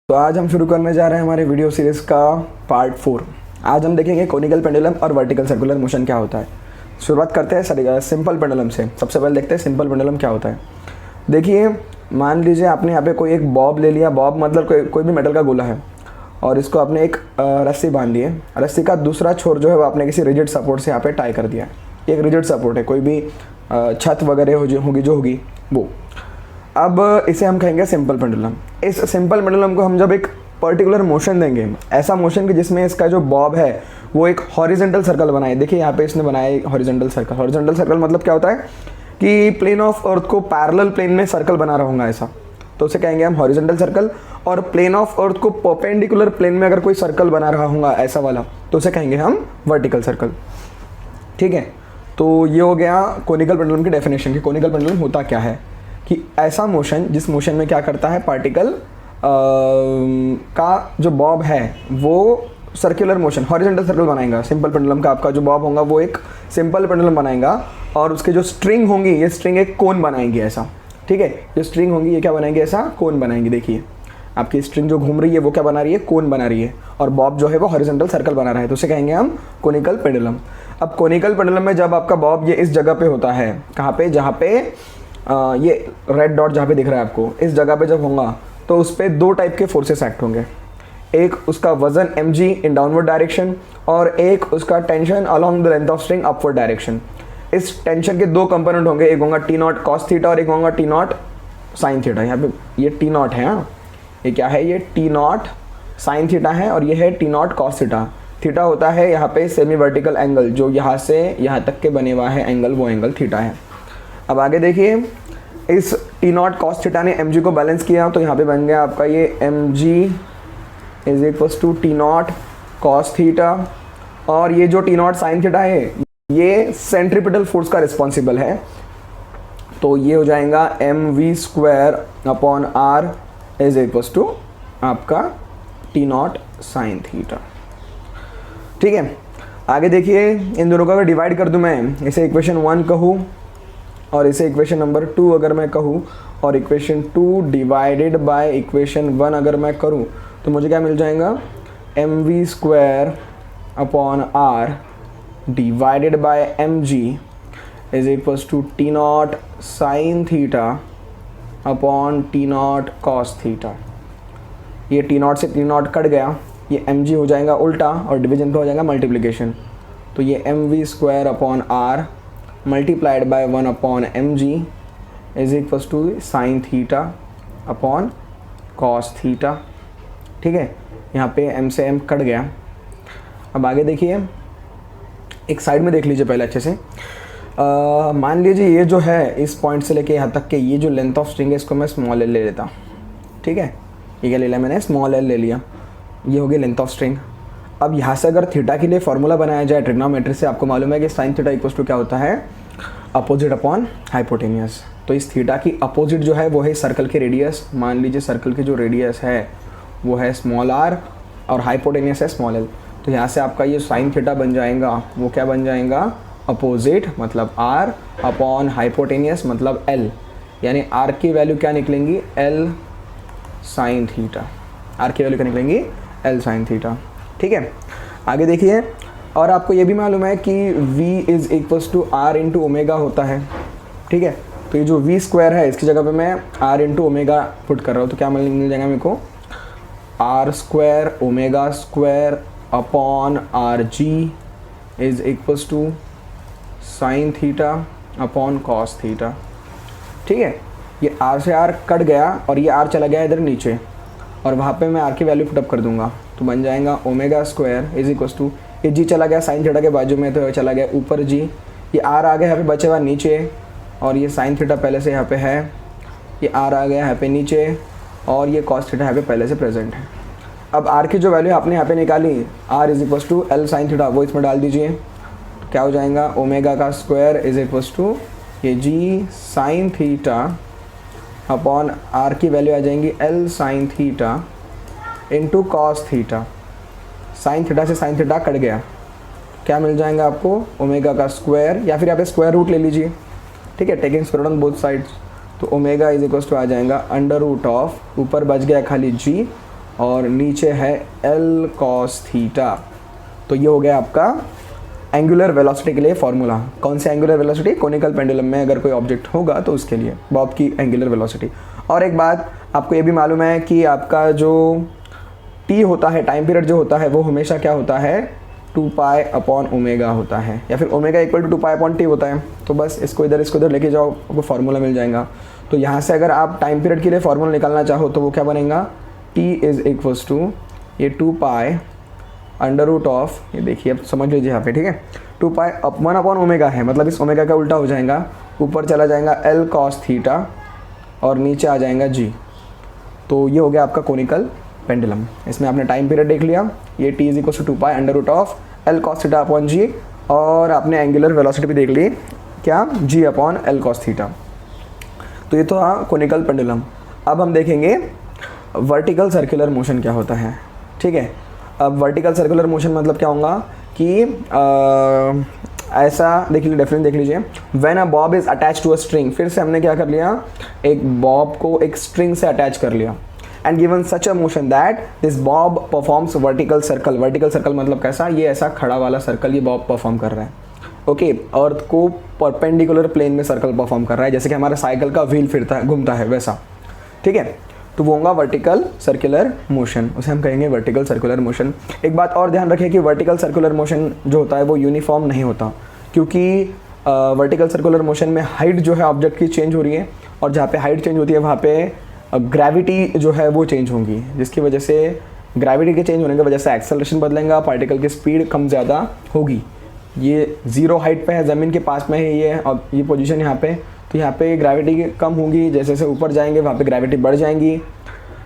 तो आज हम शुरू करने जा रहे हैं हमारे वीडियो सीरीज़ का पार्ट 4। आज हम देखेंगे कोनिकल पेंडुलम और वर्टिकल सर्कुलर मोशन क्या होता है। शुरुआत करते हैं सिंपल पेंडुलम से। सबसे पहले देखते हैं सिंपल पेंडुलम क्या होता है। देखिए, मान लीजिए आपने यहाँ पे कोई एक बॉब ले लिया। बॉब मतलब कोई भी मेटल का गोला है और इसको आपने एक रस्सी बांध दी है। रस्सी का दूसरा छोर जो है वो आपने किसी रिजिड सपोर्ट से यहाँ पे टाई कर दिया है। एक रिजिड सपोर्ट है, कोई भी छत वगैरह होगी वो। अब इसे हम कहेंगे सिंपल पेंडुलम। इस सिंपल पेंडुलम को हम जब एक पर्टिकुलर मोशन देंगे, ऐसा मोशन कि जिसमें इसका जो बॉब है वो एक हॉरिजॉन्टल सर्कल बनाए। देखिए यहाँ पे इसने बनाया एक हॉरिजॉन्टल सर्कल। हॉरिजॉन्टल सर्कल मतलब क्या होता है कि प्लेन ऑफ अर्थ को पैरेलल प्लेन में सर्कल बना रहा होगा ऐसा, तो उसे कहेंगे हम हॉरिजॉन्टल सर्कल। और प्लेन ऑफ अर्थ को परपेंडिकुलर प्लेन में अगर कोई सर्कल बना रहा होगा ऐसा वाला, तो उसे कहेंगे हम वर्टिकल सर्कल। ठीक है, तो ये हो गया कोनिकल पेंडुलम की डेफिनेशन कि कोनिकल पेंडुलम होता क्या है। कि ऐसा मोशन जिस मोशन में क्या करता है, पार्टिकल का जो बॉब है वो सर्कुलर मोशन हॉरिजॉन्टल सर्कल बनाएगा। सिंपल पेंडुलम का आपका जो बॉब होगा वो एक सिंपल पेंडुलम बनाएगा और उसके जो स्ट्रिंग होंगी, ये स्ट्रिंग एक कोन बनाएंगी ऐसा। ठीक है, जो स्ट्रिंग होंगी ये क्या बनाएंगे, ऐसा कोन बनाएंगे। देखिए आपकी स्ट्रिंग जो घूम रही है वो क्या बना रही है, कोन बना रही है, और बॉब जो है वो हॉरिजॉन्टल सर्कल बना रहा है, तो उसे कहेंगे हम कोनिकल पेंडुलम। अब कोनिकल पेंडुलम में जब आपका बॉब ये इस जगह पे होता है, कहाँ पे, जहाँ पे ये रेड डॉट जहाँ पे दिख रहा है आपको, इस जगह पे जब होगा तो उस पर दो टाइप के फोर्सेस एक्ट होंगे। एक उसका वजन mg इन डाउनवर्ड डायरेक्शन और एक उसका tension along the length of string upward direction. इस टेंशन के दो कंपोनेंट होंगे, एक होगा टी नॉट कॉस थीटा और एक होगा टी नॉट साइन थीटा। यहाँ पे ये टी नॉट है, हाँ ये क्या है, ये टी नॉट साइन थीटा है और ये है T nought cos theta. Theta होता है यहाँ पे सेमी वर्टिकल एंगल, जो यहाँ से यहाँ तक के बने हुआ है एंगल, वो एंगल थीटा है। अब आगे देखिए, इस टी नॉट कॉस थीटा ने mg को बैलेंस किया, तो यहाँ पे बन गया आपका ये mg is equals to T nought cos theta. और ये जो टी नॉट साइन थीटा है ये सेंट्रीपिटल फोर्स का रिस्पॉन्सिबल है, तो ये हो जाएगा mv square upon r is equals to आपका टी नॉट साइन थीटा। ठीक है, आगे देखिए, इन दोनों का अगर डिवाइड कर दूं मैं, इसे इक्वेशन 1 कहूँ और इसे इक्वेशन नंबर 2 अगर मैं कहूँ, और इक्वेशन 2 डिवाइडेड बाय इक्वेशन 1 अगर मैं करूँ, तो मुझे क्या मिल जाएगा, mv square upon r divided by mg is equals to T nought sine theta upon T nought cos theta. ये टी नॉट से टी नॉट कट गया, ये mg हो जाएगा उल्टा और डिवीजन पे हो जाएगा मल्टीप्लिकेशन, तो ये mv square upon r multiplied by 1 upon mg is equals to sine theta upon cos theta. ठीक है, यहाँ पे m से m कट गया। अब आगे देखिए, एक साइड में देख लीजिए पहले अच्छे से। मान लीजिए ये जो है इस पॉइंट से लेके यहाँ तक के ये जो लेंथ ऑफ स्ट्रिंग है इसको मैं स्मॉल एल ले लेता। ठीक है, ये क्या ले लिया मैंने, स्मॉल एल ले लिया। ये हो गई लेंथ ऑफ स्ट्रिंग। अब यहाँ से अगर थीटा के लिए फॉर्मूला बनाया जाए ट्रिग्नोमेट्री से, आपको मालूम है कि साइन थीटा इक्वल्स टू क्या होता है, अपोजिट अपॉन हाइपोटेनियस। तो इस थीटा की अपोजिट जो है वो है सर्कल के रेडियस। मान लीजिए सर्कल की जो रेडियस है वो है स्मॉल r और हाइपोटेनियस है स्मॉल l, तो यहाँ से आपका ये साइन थीटा बन जाएगा, वो क्या बन जाएगा, अपोजिट मतलब r अपॉन हाइपोटेनियस मतलब l, यानी r की वैल्यू क्या निकलेंगी, l साइन थीटा। r की वैल्यू क्या निकलेंगी, l साइन थीटा। ठीक है, आगे देखिए, और आपको ये भी मालूम है कि v is equals to r into omega होता है। ठीक है, तो ये जो v स्क्वायर है इसकी जगह पे मैं r इंटू ओमेगा पुट कर रहा हूँ, तो क्या मिल जाएगा मेरे को, r square omega square upon R G is equals to sine theta upon cos theta. ठीक है, ये r से r कट गया और ये r चला गया इधर नीचे, और वहाँ पे मैं r की वैल्यू पुटअप कर दूंगा, तो बन जाएगा omega square is equals to, ये जी चला गया साइन थीटा के बाजू में तो चला गया ऊपर जी, ये r आ गया यहाँ पे बचे हुआ नीचे, और ये साइन थीटा पहले से यहाँ पे है, ये r आ गया यहाँ पे नीचे, और ये कॉस थीटा यहाँ पे पहले से प्रेजेंट है। अब r की जो वैल्यू आपने यहाँ पे निकाली, r is equals to L sine theta, वो इसमें डाल दीजिए, तो क्या हो जाएगा, ओमेगा का स्क्वायर इज इक्वल्स टू ये जी साइन थीटा अपॉन r की वैल्यू आ जाएंगी l sine theta into cos theta. Sine theta से साइन थीटा कट गया, क्या मिल जाएगा आपको, ओमेगा का स्क्वायर, या फिर यहाँ पे स्क्वायर रूट ले लीजिए। ठीक है, taking square on both sides, तो ओमेगा इज इक्वल्स टू आ जाएगा अंडर रूट ऑफ, ऊपर बच गया खाली g और नीचे है एल कॉस थीटा। तो ये हो गया आपका एंगुलर वेलोसिटी के लिए फॉर्मूला। कौन सी एंगुलर वेलोसिटी? कोनिकल पेंडुलम में अगर कोई ऑब्जेक्ट होगा तो उसके लिए बॉब की एंगुलर वेलोसिटी। और एक बात आपको ये भी मालूम है कि आपका जो टी होता है, टाइम पीरियड जो होता है, वो हमेशा क्या होता है? 2 पाई अपॉन ओमेगा होता है, या फिर omega equal to 2 pi upon T होता है। तो बस इसको इधर लेके जाओ, आपको फार्मूला मिल जाएगा। तो यहाँ से अगर आप टाइम पीरियड के लिए फार्मूला निकालना चाहो तो वो क्या बनेगा? टी इज इक्वल्स टू ये 2 पाई अंडर रूट ऑफ, ये देखिए अब समझ लीजिए यहाँ पे, ठीक है, 2 पाई 1 अपॉन ओमेगा है, मतलब इस ओमेगा का उल्टा हो जाएगा, ऊपर चला जाएगा एल कॉस थीटा और नीचे आ जाएगा जी। तो ये हो गया आपका कोनिकल पेंडुलम। इसमें आपने टाइम पीरियड देख लिया, ये T is equal to 2 pi under root of L cos theta upon G, और आपने एंगुलर वेलोसिटी भी देख ली, क्या? G upon L cos theta. तो ये तो हाँ कोनिकल पेंडुलम। अब हम देखेंगे वर्टिकल सर्कुलर मोशन क्या होता है, ठीक है। अब वर्टिकल सर्कुलर मोशन मतलब क्या होगा कि ऐसा देख लीजिए, डेफिनेशन देख लीजिए, when a bob is attach to a string. फिर से हमने क्या कर लिया? एक बॉब को एक स्ट्रिंग से अटैच कर लिया, and given such a motion that this Bob performs vertical circle. Vertical circle मतलब कैसा? ये ऐसा खड़ा वाला सर्कल ये बॉब परफॉर्म कर रहा है, ओके। अर्थ को परपेंडिकुलर प्लेन में सर्कल परफॉर्म कर रहा है, जैसे कि हमारा साइकिल का व्हील फिरता है, घूमता है, वैसा, ठीक है। तो वो होगा वर्टिकल सर्कुलर मोशन, उसे हम कहेंगे वर्टिकल सर्कुलर मोशन। एक बात और ध्यान रखें कि वर्टिकल सर्कुलर मोशन जो होता है वो यूनिफॉर्म नहीं होता, क्योंकि वर्टिकल सर्कुलर मोशन में हाइट जो है ऑब्जेक्ट की चेंज हो रही है, और जहाँ पे हाइट चेंज होती है वहाँ पे ग्रेविटी जो है वो चेंज होगी, जिसकी वजह से ग्रेविटी के चेंज होने की वजह से एक्सेलरेशन बदलेगा, पार्टिकल की स्पीड कम ज़्यादा होगी। ये ज़ीरो हाइट पे है, ज़मीन के पास में है ये, और ये पोजीशन यहाँ पे, तो यहाँ पे ग्रेविटी कम होगी, जैसे जैसे ऊपर जाएंगे वहाँ पे ग्रेविटी बढ़ जाएंगी,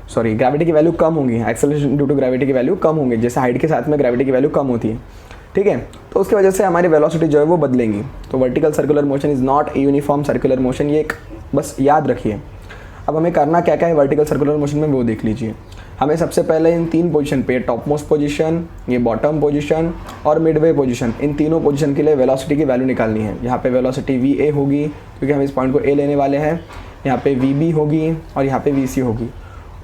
सॉरी ग्रेविटी की वैल्यू कम होगी, एक्सेलरेशन ड्यू टू ग्रेविटी की वैल्यू कम होंगी, जैसे हाइट के साथ में ग्रेविटी की वैल्यू कम होती है, ठीक है। तो उसकी वजह से हमारी वेलोसिटी जो है वो बदलेंगी। तो vertical circular motion is not a uniform circular motion, ये बस याद रखिए। अब हमें करना क्या क्या है वर्टिकल सर्कुलर मोशन में वो देख लीजिए। हमें सबसे पहले इन 3 पोजीशन पे, टॉप मोस्ट पोजीशन, ये बॉटम पोजीशन और मिडवे पोजीशन, इन तीनों पोजीशन के लिए वेलोसिटी की वैल्यू निकालनी है। यहाँ पे वेलोसिटी वी ए होगी, क्योंकि हम इस पॉइंट को ए लेने वाले हैं, यहाँ पे वी बी होगी और यहाँ पे वी सी होगी।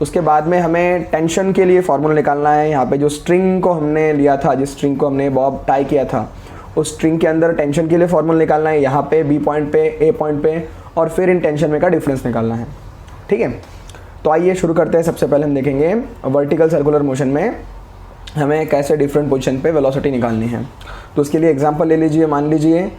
उसके बाद में हमें टेंशन के लिए फार्मूला निकालना है। यहाँ पे जो स्ट्रिंग को हमने लिया था, जिस स्ट्रिंग को हमने बॉब टाई किया था, उस स्ट्रिंग के अंदर टेंशन के लिए फार्मूला निकालना है, यहाँ पे बी पॉइंट पे, ए पॉइंट पे, और फिर इन टेंशन में का डिफरेंस निकालना है, ठीक है। तो आइए शुरू करते हैं। सबसे पहले हम देखेंगे वर्टिकल सर्कुलर मोशन में हमें कैसे डिफरेंट पोजीशन पे वेलोसिटी निकालनी है। तो उसके लिए एग्जांपल ले लीजिए। मान लीजिए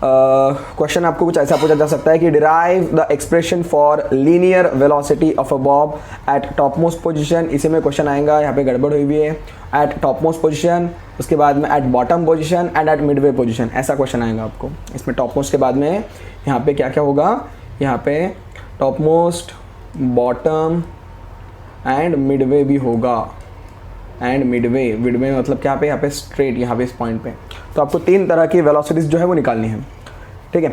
क्वेश्चन आपको कुछ ऐसा पूछा जा सकता है कि derive the expression for linear velocity of a Bob eight top most position. इसी में क्वेश्चन आएगा, यहाँ पे गड़बड़ हुई हुई है, एट टॉप मोस्ट पोजिशन, उसके बाद में at bottom position and at midway position, ऐसा क्वेश्चन आएगा आपको। इसमें टॉप मोस्ट के बाद में यहाँ पे क्या क्या होगा? यहाँ पे top most, bottom and Midway भी होगा, एंड मिडवे, मिडवे मतलब क्या पे? यहाँ पे स्ट्रेट, यहाँ पे इस पॉइंट पे। तो आपको 3 तरह की वेलोसिटीज जो है वो निकालनी है, ठीक है।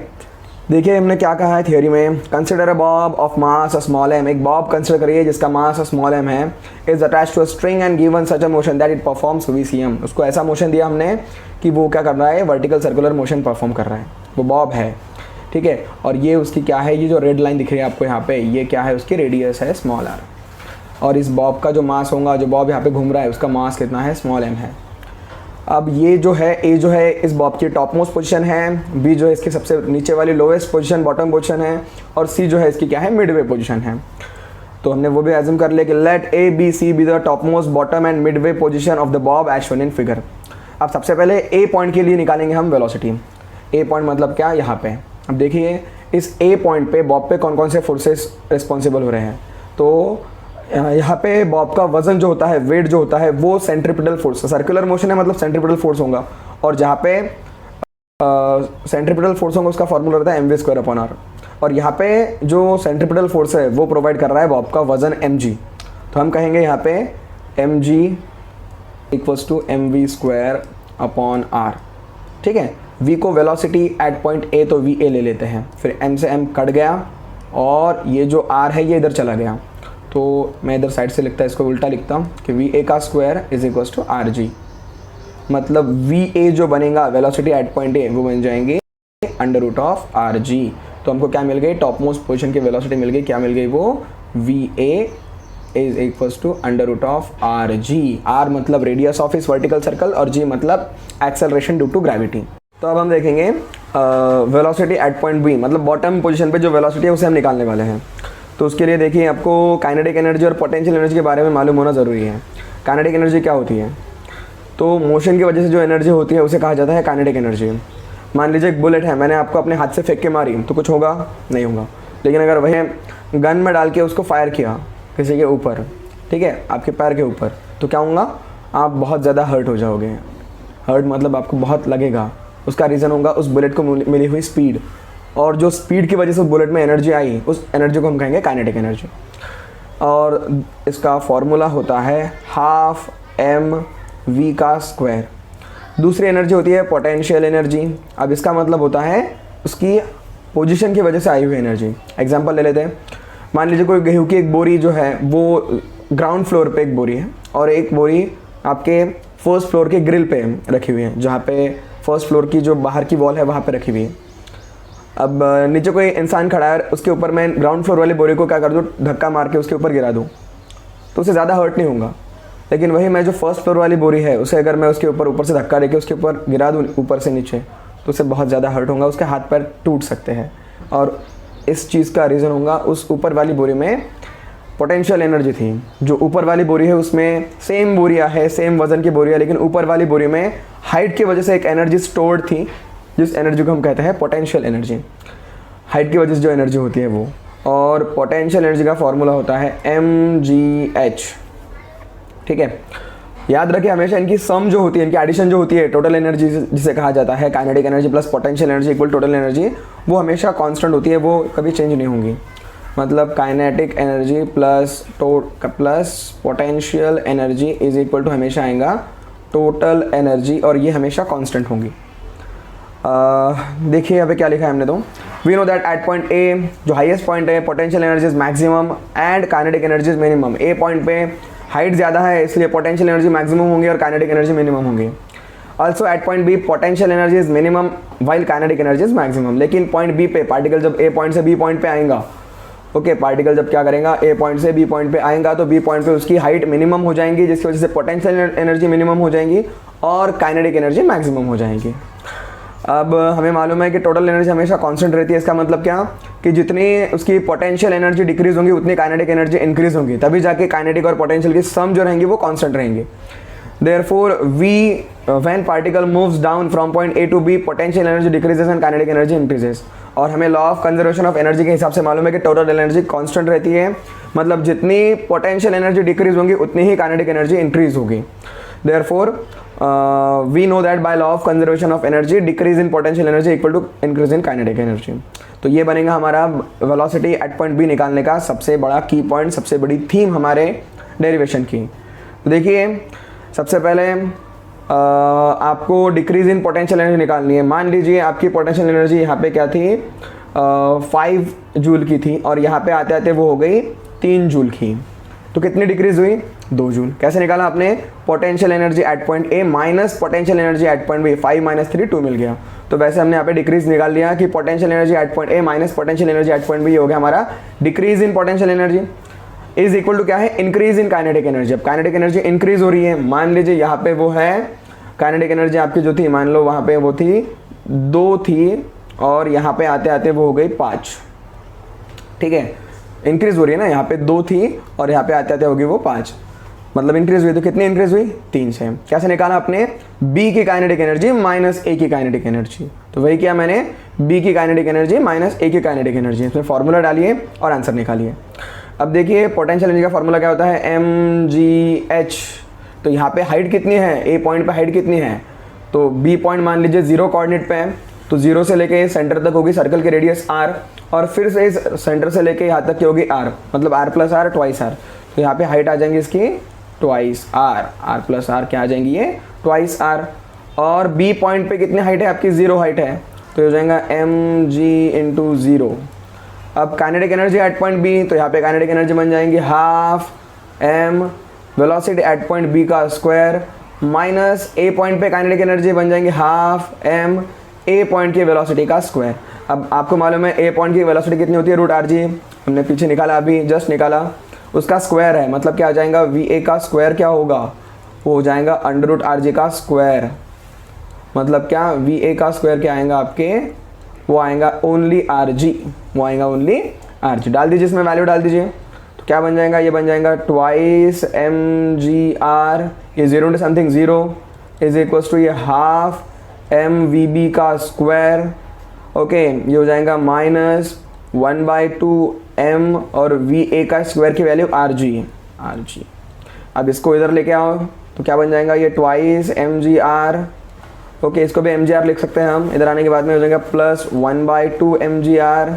देखिए हमने क्या कहा है थियोरी में, consider a bob of mass small M. एक बॉब कंसिडर करिए जिसका मास स्मॉल एम है, is attach to a string and given such a motion that it performs VCM. उसको ऐसा मोशन दिया हमने कि वो क्या कर रहा है? वर्टिकल सर्कुलर मोशन परफॉर्म कर रहा है, वो बॉब है, ठीक है। और ये उसकी क्या है? ये जो रेड लाइन दिख रही है आपको यहाँ पे, ये क्या है? उसकी रेडियस है स्मॉल आर। और इस बॉब का जो मास होगा, जो बॉब यहाँ पे घूम रहा है, उसका मास कितना है? स्मॉल एम है। अब ये जो है, ए जो है इस बॉब की टॉप मोस्ट पोजीशन है, बी जो है इसकी सबसे नीचे वाली लोएस्ट पोजीशन, बॉटम पोजीशन है, और सी जो है इसकी क्या है? मिडवे पोजीशन है। तो हमने वो भी एज्यूम कर लिया कि let A B C be the top most, bottom and midway position of the bob as shown in figure. अब सबसे पहले ए पॉइंट के लिए निकालेंगे हम वेलोसिटी। ए पॉइंट मतलब क्या? यहाँ पे अब देखिए इस ए पॉइंट पे बॉब पे कौन कौन से फोर्सेस रिस्पॉन्सिबल हो रहे हैं। तो यहाँ पे बॉब का वजन जो होता है, वेट जो होता है, वो सेंट्रीपिटल फोर्स, सर्कुलर मोशन है मतलब सेंट्रीपिटल फोर्स होगा, और जहाँ पे सेंट्रीपिटल फोर्स होगा उसका फॉर्मूला रहता है mv² अपॉन r। और यहाँ पे जो सेंट्रीपिटल फोर्स है वो प्रोवाइड कर रहा है बॉब का वजन mg। तो हम कहेंगे यहाँ पे mg equals to mv² upon r, ठीक है। v को वेलोसिटी एट पॉइंट a, तो va ले लेते हैं, फिर m से m कट गया, और ये जो r है ये इधर चला गया। तो मैं इधर साइड से लिखता, इसको उल्टा लिखता हूँ कि va का square is equals to rg। मतलब va जो बनेगा वेलोसिटी एट पॉइंट a, वो बन जाएंगे अंडर रूट ऑफ rg। तो हमको क्या मिल गई? टॉप मोस्ट पोजीशन की वेलोसिटी मिल गई, क्या मिल गई? वो va is equals to under root of R G. R मतलब रेडियस ऑफ इस वर्टिकल सर्कल और जी मतलब एक्सेलरेशन ड्यू टू ग्रेविटी। तो अब हम देखेंगे वेलोसिटी एट पॉइंट बी, मतलब बॉटम पोजीशन पे जो वेलोसिटी है उसे हम निकालने वाले हैं। तो उसके लिए देखिए आपको काइनेटिक एनर्जी और पोटेंशियल एनर्जी के बारे में मालूम होना ज़रूरी है। काइनेटिक एनर्जी क्या होती है? तो मोशन की वजह से जो एनर्जी होती है उसे कहा जाता है काइनेटिक एनर्जी। मान लीजिए एक बुलेट है, मैंने आपको अपने हाथ से फेंक के मारी तो कुछ होगा? नहीं होगा। लेकिन अगर वही गन में डाल के उसको फायर किया किसी के ऊपर, ठीक है, आपके पैर के ऊपर, तो क्या होगा? आप बहुत ज़्यादा हर्ट हो जाओगे। हर्ट मतलब आपको बहुत लगेगा। उसका रीज़न होगा उस बुलेट को मिली हुई स्पीड, और जो स्पीड की वजह से उस बुलेट में एनर्जी आई, उस एनर्जी को हम कहेंगे काइनेटिक एनर्जी। और इसका फॉर्मूला होता है हाफ mv का स्क्वायर। दूसरी एनर्जी होती है पोटेंशियल एनर्जी। अब इसका मतलब होता है उसकी पोजीशन की वजह से आई हुई एनर्जी। एग्जांपल ले लेते हैं, मान लीजिए कोई गेहूं की एक बोरी जो है वो ग्राउंड फ्लोर पे एक बोरी है और एक बोरी आपके फर्स्ट फ्लोर के ग्रिल पे रखी हुई है, जहाँ पे फर्स्ट फ्लोर की जो बाहर की वॉल है वहाँ पे रखी हुई है। अब नीचे कोई इंसान खड़ा है, उसके ऊपर मैं ग्राउंड फ्लोर वाली बोरी को क्या कर दूँ, धक्का मार के उसके ऊपर गिरा दूँ तो उसे ज़्यादा हर्ट नहीं होगा। लेकिन वही मैं जो फर्स्ट फ्लोर वाली बोरी है उसे अगर मैं उसके ऊपर से धक्का देके उसके ऊपर गिरा दूँ ऊपर से नीचे, तो उसे बहुत ज़्यादा हर्ट होगा, उसके हाथ पैर टूट सकते हैं। और इस चीज़ का रीज़न होगा उस ऊपर वाली बोरी में पोटेंशियल एनर्जी थी। जो ऊपर वाली बोरी है उसमें सेम बोरियाँ है, सेम वज़न की बोरियाँ, लेकिन ऊपर वाली बोरी में हाइट की वजह से एक एनर्जी स्टोर्ड थी, जिस एनर्जी को हम कहते हैं पोटेंशियल एनर्जी। हाइट की वजह से जो एनर्जी होती है वो। और पोटेंशियल एनर्जी का फॉर्मूला होता है mgh, ठीक है। याद रखिए हमेशा इनकी सम जो होती है, इनकी एडिशन जो होती है, टोटल एनर्जी जिसे कहा जाता है kinetic energy plus potential energy equal total energy, वो हमेशा कांस्टेंट होती है, वो कभी चेंज नहीं होंगी। मतलब kinetic energy plus potential energy is equal to हमेशा आएगा टोटल एनर्जी, और ये हमेशा कांस्टेंट होंगी। देखिए यहाँ पे क्या लिखा है हमने, तो we know that at point A जो हाईएस्ट पॉइंट है potential energy is maximum and kinetic energy is minimum. A point पे हाइट ज़्यादा है इसलिए पोटेंशियल एनर्जी मैक्सिमम होंगी और काइनेटिक एनर्जी मिनिमम होंगी। Also at point B potential energy is minimum while kinetic energy is maximum. लेकिन point B पे particle जब ए पॉइंट से बी पॉइंट पे आएगा, ओके, पार्टिकल जब क्या करेगा ए पॉइंट से बी पॉइंट पे आएगा तो बी पॉइंट पे उसकी हाइट मिनिमम हो जाएंगी, जिसकी वजह से पोटेंशियल एनर्जी मिनिमम हो जाएंगी और काइनेटिक एनर्जी मैक्सिमम हो जाएंगी। अब हमें मालूम है कि टोटल एनर्जी हमेशा कांस्टेंट रहती है। इसका मतलब क्या कि जितनी उसकी पोटेंशियल एनर्जी डिक्रीज होंगी उतनी काइनेटिक एनर्जी इंक्रीज होगी, तभी जाके काइनेटिक और पोटेंशियल की सम जो रहेंगी वो कांस्टेंट रहेंगी। Therefore when particle moves down from point A to B potential energy decreases and kinetic energy increases. और हमें law of conservation of energy के हिसाब से मालूम है कि टोटल एनर्जी कांस्टेंट रहती है, मतलब जितनी पोटेंशियल एनर्जी डिक्रीज होंगी उतनी ही काइनेटिक एनर्जी इंक्रीज होगी। Therefore, we know that by law of conservation of energy, decrease in potential energy equal to increase in kinetic energy. तो ये बनेगा हमारा वेलोसिटी एट पॉइंट बी निकालने का सबसे बड़ा की पॉइंट, सबसे बड़ी थीम हमारे डेरिवेशन की। तो देखिए सबसे पहले आपको डिक्रीज इन पोटेंशियल एनर्जी निकालनी है। मान लीजिए आपकी पोटेंशियल एनर्जी यहाँ पे क्या थी, 5 जूल की थी और यहाँ पे आते आते वो हो गई 3 जूल की, तो कितनी डिक्रीज हुई, 2 जूल। कैसे निकाला आपने, potential energy at point A minus potential energy at point B, 5 minus 3 2 मिल गया। तो वैसे हमने यहाँ पे डिक्रीज निकाल लिया कि potential energy at point A minus potential energy at point B हो गया हमारा decrease in potential energy is equal to क्या है, इंक्रीज इन काइनेटिक एनर्जी। अब काइनेटिक एनर्जी इंक्रीज हो रही है, मान लीजिए यहाँ पे वो है काइनेटिक एनर्जी आपकी जो थी, मान लो वहाँ पे वो थी 2 थी और यहाँ पे आते आते वो हो गई 5, ठीक है, इंक्रीज हो रही है ना, यहाँ पे 2 थी और यहाँ पे आते आते होगी वो 5, मतलब इंक्रीज हुई। तो कितनी इंक्रीज हुई, 3 से। कैसे निकाला आपने, बी की काइनेटिक एनर्जी माइनस ए की काइनेटिक एनर्जी। तो वही किया मैंने, बी की काइनेटिक एनर्जी माइनस ए की काइनेटिक एनर्जी, इसमें फॉर्मूला डालिए और आंसर निकालिए। अब देखिए पोटेंशियल एनर्जी का फॉर्मूला क्या होता है, mgh। तो यहाँ पे हाइट कितनी है, ए पॉइंट पे हाइट कितनी है, तो बी पॉइंट मान लीजिए 0 कोऑर्डिनेट पे है, तो 0 से लेके सेंटर तक होगी सर्कल की रेडियस r, और फिर से इस सेंटर से लेके यहाँ तक की होगी r, मतलब r plus r twice r। तो यहाँ पे हाइट आ जाएंगी इसकी ट्वाइस r प्लस r क्या आ जाएंगी ये ट्वाइस r। और b पॉइंट पे कितनी हाइट है आपकी, 0 हाइट है, तो हो जाएगा mg इंटू 0। अब kinetic energy at point B, तो यहाँ पे काइनेटिक एनर्जी बन जाएंगी half m velocity at point B का स्क्वायर माइनस ए पॉइंट पे काइनेटिक एनर्जी बन जाएंगी हाफ m ए पॉइंट की वेलोसिटी का स्क्वायर। अब आपको मालूम है ए पॉइंट की वेलोसिटी कितनी होती है, √rg, हमने पीछे निकाला, अभी जस्ट निकाला। उसका स्क्वायर है, मतलब क्या आ जाएगा, वी ए का स्क्वायर क्या होगा, वो हो जाएगा अंडर रूट आर जी का स्क्वायर। मतलब क्या, वी ए का स्क्वायर क्या आएगा आपके, वो आएगा ओनली आर जी, वो आएगा ओनली आर जी। डाल दीजिए इसमें वैल्यू डाल दीजिए, तो क्या बन जाएगा, ये बन जाएगा ट्वाइस एम जी आर, ये 0 into something 0 is equals to ये हाफ एम वी बी का स्क्वायर। ओके, ये हो जाएगा माइनस 1/2 एम और वी ए का स्क्वायर की वैल्यू आर जी। अब इसको इधर लेके आओ तो क्या बन जाएगा, ये twice M G R. Okay, इसको भी एम जी आर लिख सकते हैं हम, इधर आने के बाद में हो जाएगा plus 1/2 M G R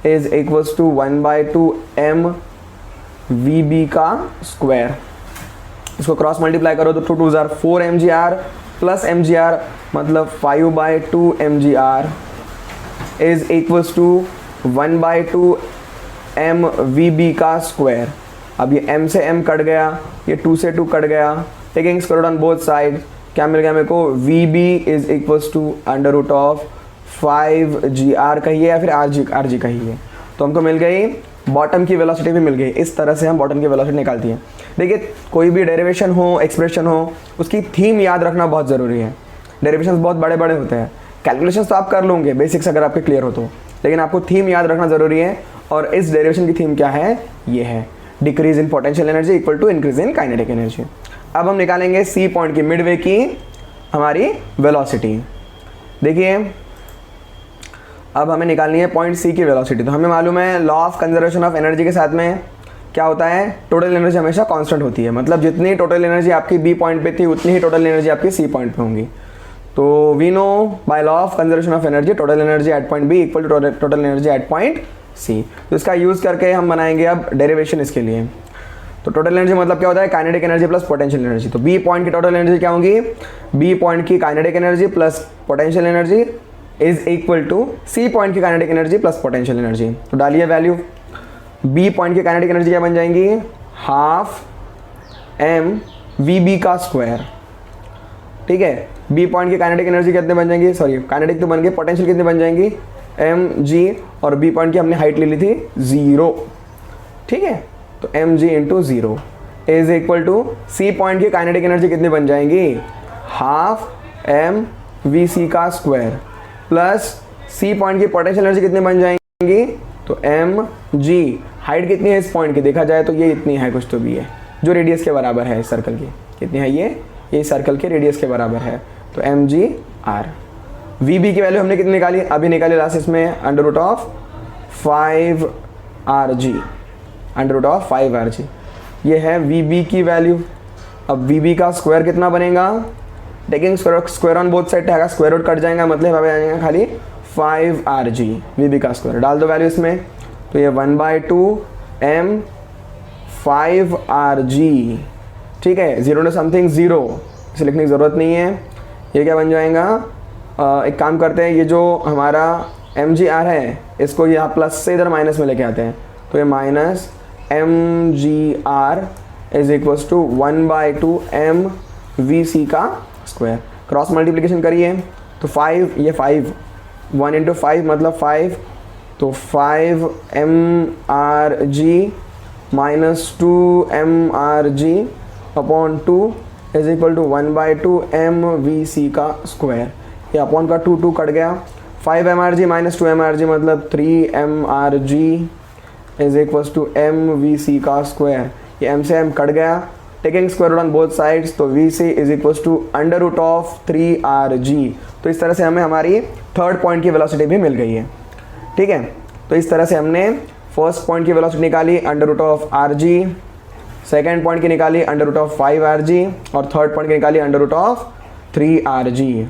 is equals to 1/2 M V B का स्क्वायर। इसको क्रॉस मल्टीप्लाई करो तो 2 2 जार 4 M G R plus M G R मतलब 5/2 M G R is equals to 1/2 M V B का स्क्वायर। अब ये m से m कट गया, ये 2 से 2 कट गया, taking square root on both side, क्या मिल गया मेरे को, V B is equals to under root of 5 G R कहिए या फिर आर जी कहिए। तो हमको मिल गई बॉटम की वेलोसिटी भी मिल गई। इस तरह से हम बॉटम की वेलोसिटी निकालती हैं। देखिए, कोई भी डेरिवेशन हो, एक्सप्रेशन हो, उसकी थीम याद रखना बहुत ज़रूरी है। डेरिवेशंस बहुत बड़े बड़े होते हैं, कैलकुलेशंस तो आप कर लोगे बेसिक्स अगर आपके क्लियर हो तो, लेकिन आपको थीम याद रखना ज़रूरी है। और इस डेरिवेशन की थीम क्या है, ये है decrease in potential energy equal to increase in kinetic energy. अब हम निकालेंगे सी पॉइंट की मिडवे की हमारी वेलोसिटी। देखिए, अब हमें निकालनी है पॉइंट सी की वेलोसिटी। तो हमें मालूम है law of conservation of energy के साथ में क्या होता है, टोटल एनर्जी हमेशा कांस्टेंट होती है। मतलब जितनी टोटल एनर्जी आपकी बी पॉइंट पे थी उतनी ही टोटल एनर्जी आपकी सी पॉइंट पे होंगी। तो we know by law of conservation of energy total energy at point B equal to total energy at point C. तो इसका यूज़ करके हम बनाएंगे अब डेरिवेशन इसके लिए। तो टोटल एनर्जी मतलब क्या होता है, kinetic energy plus potential energy. तो बी पॉइंट की टोटल एनर्जी क्या होगी, बी पॉइंट की kinetic energy plus potential energy is equal to C point की kinetic energy plus potential energy. तो डालिए वैल्यू, बी पॉइंट की काइनेटिक एनर्जी क्या बन जाएंगी, हाफ एम वी बी का स्क्वायर। ठीक है, बी पॉइंट की काइनेटिक एनर्जी कितने बन जाएंगी, सॉरी काइनेटिक तो बन गई, पोटेंशियल कितनी बन जाएंगी, एम जी, और बी पॉइंट की हमने हाइट ले ली थी 0। ठीक है, तो M G into 0 is equal to C point की काइनेटिक एनर्जी कितनी बन जाएंगी, हाफ एम वी सी का स्क्वायर प्लस सी पॉइंट की पोटेंशियल एनर्जी कितनी बन जाएंगी, तो एम जी, हाइट कितनी है इस पॉइंट की, देखा जाए तो ये इतनी है, कुछ तो भी है जो रेडियस के बराबर है इस सर्कल की, कितनी है ये सर्कल के रेडियस के बराबर है। तो M G R. V B की वैल्यू हमने कितनी निकाली, अभी निकाली लास्ट इसमें, under root of 5 R G, under root of 5 R G, ये है वी बी की वैल्यू। अब वी बी का स्क्वायर कितना बनेगा, taking square on both side है, स्क्वायर रूट कट जाएगा मतलब हमें आ जाएगा खाली 5 आर जी, वी बी का स्क्वायर। डाल दो वैल्यू इसमें, तो ये 1/2 एम 5 आर जी। ठीक है, 0 टू समथिंग 0, इसे लिखने की ज़रूरत नहीं है। ये क्या बन जाएगा, एक काम करते हैं, ये जो हमारा एम जी आर है इसको यहाँ प्लस से इधर माइनस में लेके आते हैं। तो ये minus M G R is equals to 1/2 M V C का स्क्वायर। क्रॉस मल्टीप्लिकेशन करिए तो 5, ये 5, 1 इंटू 5 मतलब 5, तो 5 M R G minus 2 M R G upon 2 is equal to 1/2 M V C का स्क्वायर। ये अपॉन का 2 कट गया, 5 M R G minus 2 M R G मतलब 3 M R G is equals to M V C का square. ये M से M cut गया, taking square root on both sides, तो V C is equals to under root of 3 R G. तो इस तरह से हमें हमारी थर्ड पॉइंट की वेलोसिटी भी मिल गई है। ठीक है, तो इस तरह से हमने फर्स्ट पॉइंट की वेलोसिटी निकाली under root of R G, second point की निकाली under root of 5 R G, और थर्ड पॉइंट की निकाली under root of 3 R G.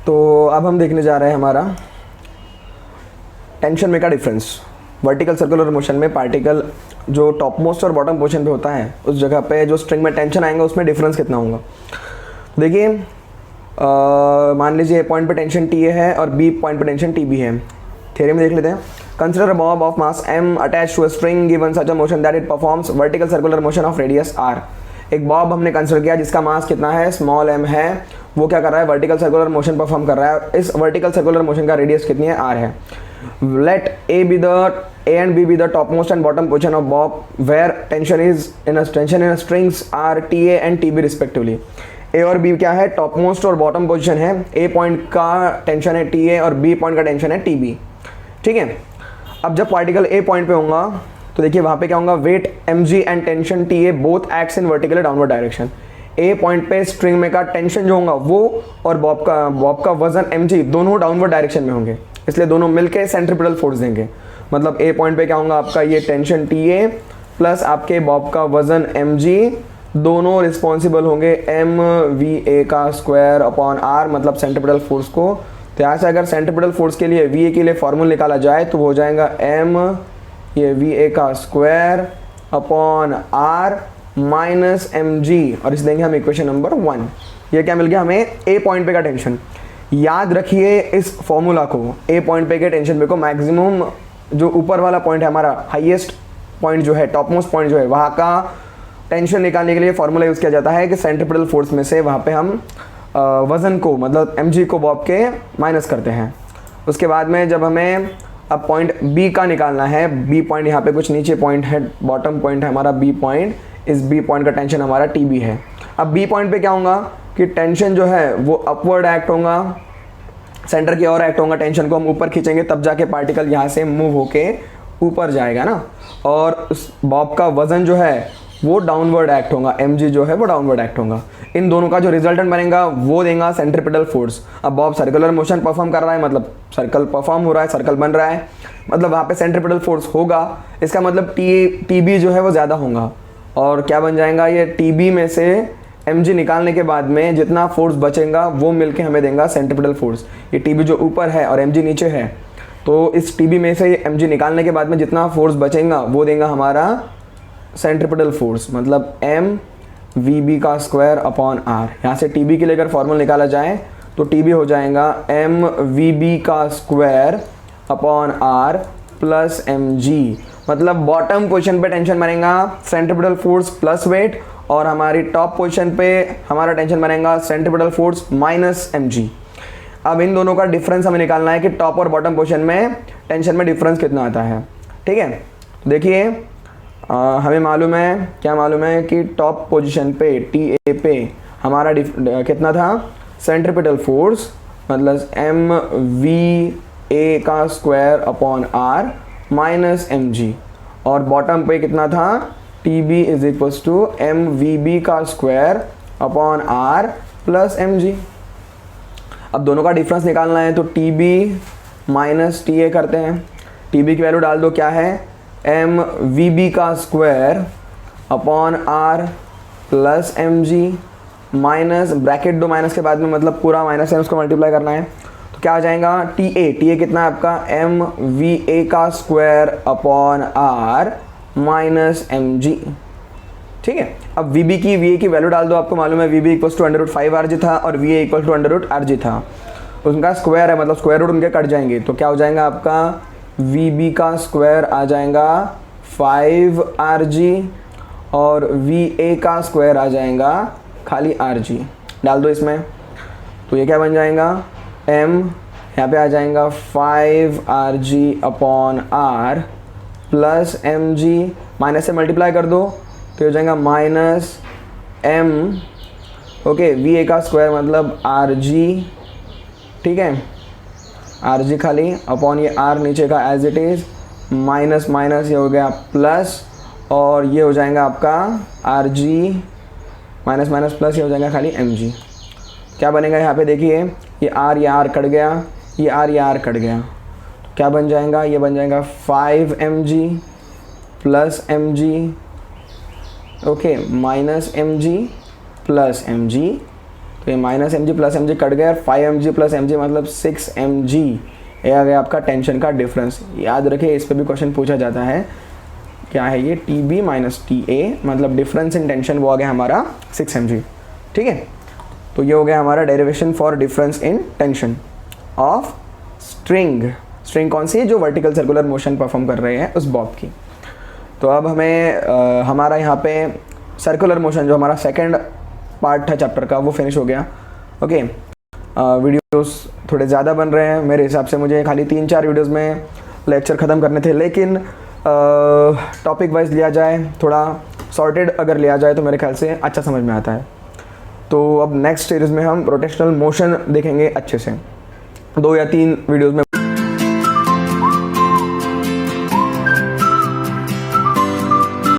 तो अब हम देखने जा रहे हैं हमारा टेंशन में का डिफरेंस। वर्टिकल सर्कुलर मोशन में पार्टिकल जो टॉप मोस्ट और बॉटम पोर्शन पे होता है उस जगह पे जो स्ट्रिंग में टेंशन आएगा उसमें डिफरेंस कितना होगा। देखिए, मान लीजिए पॉइंट पे टेंशन टी है और बी पॉइंट पे टेंशन टी बी है। थ्योरी में देख लेते हैं। Consider a bob of mass m attached to a string given such a motion that it performs vertical circular motion of radius r। एक bob हमने कंसिडर किया जिसका मास कितना है, स्मॉल m है, वो क्या कर रहा है, वर्टिकल सर्कुलर मोशन परफॉर्म कर रहा है। इस वर्टिकल सर्कुलर मोशन का रेडियस कितनी है, r है। let A and B be the topmost and bottom position of bob where tension in a strings are TA and TB respectively. A और B क्या है, टॉप मोस्ट और bottom position है. A point का tension है TA और B point का tension है TB. ठीक है. अब जब पार्टिकल A पॉइंट पे होगा तो देखिए वहाँ पे क्या होगा, weight mg and tension TA both acts in vertical downward direction. A point पे स्ट्रिंग में का टेंशन जो होगा वो और बॉब का वजन mg दोनों डाउनवर्ड डायरेक्शन में होंगे, इसलिए दोनों मिलके सेंट्रीपिटल फोर्स देंगे. मतलब A पॉइंट पे क्या होगा, आपका ये टेंशन TA प्लस आपके बॉब का वजन mg दोनों रिस्पॉन्सिबल होंगे MVA का स्क्वायर अपॉन R, मतलब सेंट्रीपिटल फोर्स को. तो यहाँ से अगर सेंट्रीपिटल फोर्स के लिए VA के लिए फॉर्मूला निकाला जाए तो वो हो जाएगा M ये VA का square upon R minus mg, और इसे देंगे हम इक्वेशन नंबर 1. ये क्या मिल गया हमें, A पॉइंट पे का टेंशन. याद रखिए इस फॉर्मूला को, A पॉइंट पे के टेंशन पे को मैक्सिमम जो ऊपर वाला पॉइंट है हमारा, हाईएस्ट पॉइंट जो है, टॉप मोस्ट पॉइंट जो है, वहाँ का टेंशन निकालने के लिए फॉर्मूला यूज़ किया जाता है कि सेंट्रीपिटल फोर्स में से वहाँ पे हम वज़न को, मतलब mg को बॉब के माइनस करते हैं. उसके बाद में जब हमें अब पॉइंट B का निकालना है, B पॉइंट यहाँ पे कुछ नीचे पॉइंट है, बॉटम पॉइंट है हमारा B पॉइंट, इस B पॉइंट का टेंशन हमारा TB है. अब B पॉइंट पे क्या होगा कि टेंशन जो है वो अपवर्ड एक्ट होगा, सेंटर की ओर एक्ट होगा. टेंशन को हम ऊपर खींचेंगे तब जाके पार्टिकल यहाँ से मूव होके ऊपर जाएगा ना. और उस बॉब का वज़न जो है वो डाउनवर्ड एक्ट होगा, mg जो है वो डाउनवर्ड एक्ट होगा. इन दोनों का जो रिजल्टेंट बनेगा वो देगा सेंट्रीपिटल फोर्स. अब बॉब सर्कुलर मोशन परफॉर्म कर रहा है, मतलब सर्कल परफॉर्म हो रहा है, सर्कल बन रहा है, मतलब वहाँ पे सेंट्रीपिटल फोर्स होगा. इसका मतलब TB जो है वो ज़्यादा होगा. और क्या बन जाएगा, ये TB में से mg निकालने के बाद में जितना फोर्स बचेगा वो मिलके हमें देगा सेंट्रीपिटल फोर्स. ये TB जो ऊपर है और mg नीचे है, तो इस TB में से mg निकालने के बाद में जितना फोर्स बचेगा वो देगा हमारा सेंट्रीपिटल फोर्स, मतलब MVB का स्क्वायर अपॉन R. यहाँ से TB के लिए अगर फॉर्मूला निकाला जाए तो TB हो जाएगा MVB का square upon R plus mg. मतलब बॉटम पोजीशन पे टेंशन बनेगा सेंट्रीपिटल फोर्स प्लस वेट, और हमारी टॉप पोजीशन पे हमारा टेंशन बनेगा सेंट्रीपिटल फोर्स माइनस mg. अब इन दोनों का डिफरेंस हमें निकालना है कि टॉप और बॉटम पोजीशन में टेंशन में डिफरेंस कितना आता है. ठीक है, देखिए हमें मालूम है, क्या मालूम है कि टॉप पोजीशन पे TA पे हमारा कितना था, सेंट्रीपिटल फोर्स मतलब MVA का square upon R minus mg. और बॉटम पे कितना था, TB is equals to MVB का square upon R plus mg. अब दोनों का डिफरेंस निकालना है तो TB माइनस TA करते हैं. TB की वैल्यू डाल दो, क्या है, MVB का square upon R plus mg minus, bracket दो माइनस के बाद में, मतलब पूरा माइनस है उसको मल्टीप्लाई करना है. तो क्या आ जाएगा, TA कितना है आपका, MVA का square upon R minus mg. ठीक है. अब VB की VA की वैल्यू डाल दो, आपको मालूम है VB इक्वल्स टू √5RG था और VA इक्वल टू √RG था. उनका स्क्वायर है, मतलब स्क्वायर रूट उनके कट जाएंगे, तो क्या हो जाएगा आपका VB का स्क्वायर आ जाएगा 5RG और VA का स्क्वायर आ जाएगा खाली RG. डाल दो इसमें, तो ये क्या बन जाएगा, M यहाँ पे आ जाएगा 5RG upon R plus mg, minus से मल्टीप्लाई कर दो तो हो जाएगा माइनस M. ओके, VA का स्क्वायर मतलब RG. ठीक है, RG खाली अपॉन ये R नीचे का as it is, minus minus ये हो गया प्लस, और ये हो जाएगा आपका RG माइनस माइनस प्लस, ये हो जाएगा खाली mg. क्या बनेगा यहाँ पे देखिए, ये R कट गया, ये R कट गया, तो क्या बन जाएगा, ये बन जाएगा 5mg plus mg, okay, minus mg plus mg. तो ये minus mg plus mg cut गया, 5mg प्लस mg मतलब 6mg. ये आ गया आपका टेंशन का डिफरेंस. याद रखिए इस पे भी क्वेश्चन पूछा जाता है, क्या है ये, TB माइनस TA, मतलब डिफरेंस इन टेंशन वो आ गया हमारा 6mg. ठीक है, तो ये हो गया हमारा derivation for difference in tension of string. String कौन सी है, जो वर्टिकल सर्कुलर मोशन परफॉर्म कर रहे हैं उस बॉब की. तो अब हमें हमारा यहाँ पे सर्कुलर मोशन जो हमारा सेकंड पार्ट था चैप्टर का वो फिनिश हो गया. ओके, वीडियोस थोड़े ज़्यादा बन रहे हैं मेरे हिसाब से। मुझे खाली 3-4 वीडियोस में लेक्चर ख़त्म करने थे, लेकिन टॉपिक वाइज लिया जाए, थोड़ा सॉर्टेड अगर लिया जाए तो मेरे ख्याल से अच्छा समझ में आता है। तो अब नेक्स्ट सीरीज़ में हम रोटेशनल मोशन देखेंगे अच्छे से, 2 या 3 वीडियोस में।